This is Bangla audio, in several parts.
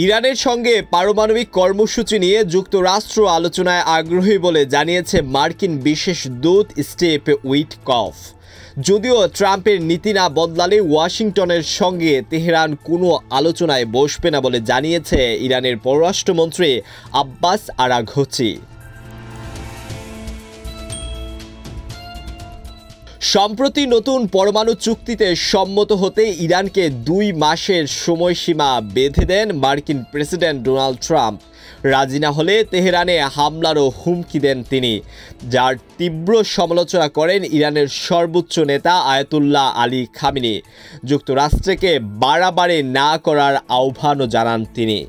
ইরানের সঙ্গে পারমাণবিক কর্মসূচি নিয়ে যুক্তরাষ্ট্র আলোচনায় আগ্রহী বলে জানিয়েছে মার্কিন বিশেষ দূত স্টিভ উইটকফ। যদিও ট্রাম্পের নীতি না বদলালে ওয়াশিংটনের সঙ্গে তেহরান কোনো আলোচনায় বসবে না বলে জানিয়েছে ইরানের পররাষ্ট্রমন্ত্রী আব্বাস আরাঘচি। সম্প্রতি নতুন পরমাণু চুক্তিতে সম্মত হতে ইরানকে 2 মাসের সময়সীমা বেঁধে দেন মার্কিন প্রেসিডেন্ট ডোনাল্ড ট্রাম্প। রাজি না হলে তেহরানে হামলারও হুমকি দেন তিনি, যার তীব্র সমালোচনা করেন ইরানের সর্বোচ্চ নেতা আয়াতুল্লাহ আলী খামেনি। যুক্তরাষ্ট্রকে বাড়াবাড়ি না করার আহ্বানও জানান তিনি।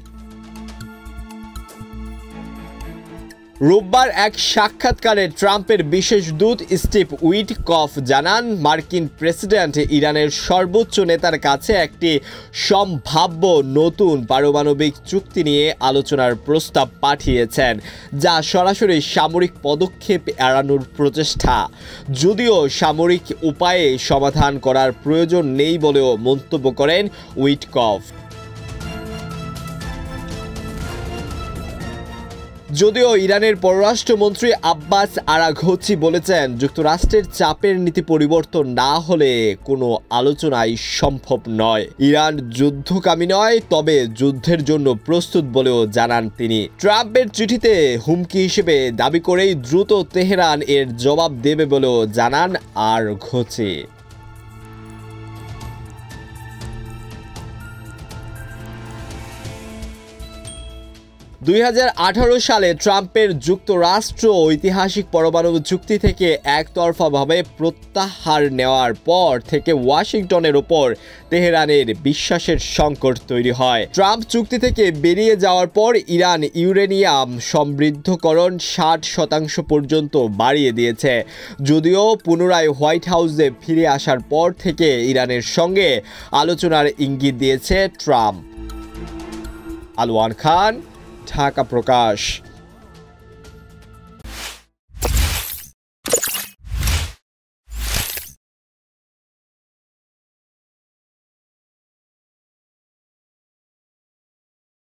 রোববার এক সাক্ষাৎকারে ট্রাম্পের বিশেষ দূত স্টিভ উইটকফ জানান, মার্কিন প্রেসিডেন্ট ইরানের সর্বোচ্চ নেতার কাছে একটি সম্ভাব্য নতুন পারমাণবিক চুক্তি নিয়ে আলোচনার প্রস্তাব পাঠিয়েছেন, যা সরাসরি সামরিক পদক্ষেপ এড়ানোর প্রচেষ্টা। যদিও সামরিক উপায়ে সমাধান করার প্রয়োজন নেই বলেও মন্তব্য করেন উইটকফ। যদিও ইরানের পররাষ্ট্রমন্ত্রী আব্বাস আরাঘচি বলেছেন, যুক্তরাষ্ট্রের চাপের নীতি পরিবর্তন না হলে কোনো আলোচনাই সম্ভব নয়। ইরান যুদ্ধকামী নয়, তবে যুদ্ধের জন্য প্রস্তুত বলেও জানান তিনি। ট্রাম্পের চিঠিতে হুমকি হিসেবে দাবি করেই দ্রুত তেহরান এর জবাব দেবে বলেও জানান আরাঘচি। 2018 সালে ট্রাম্পের যুক্তরাষ্ট্র ঐতিহাসিক পরমাণু চুক্তি থেকে একতরফাভাবে প্রত্যাহার নেওয়ার পর থেকে ওয়াশিংটনের ওপর তেহরানের বিশ্বাসের সংকট তৈরি হয়। ট্রাম্প চুক্তি থেকে বেরিয়ে যাওয়ার পর ইরান ইউরেনিয়াম সমৃদ্ধকরণ 60% পর্যন্ত বাড়িয়ে দিয়েছে। যদিও পুনরায় হোয়াইট হাউসে ফিরে আসার পর থেকে ইরানের সঙ্গে আলোচনার ইঙ্গিত দিয়েছে ট্রাম্প। আলওয়ান খান, ঢাকা প্রকাশ।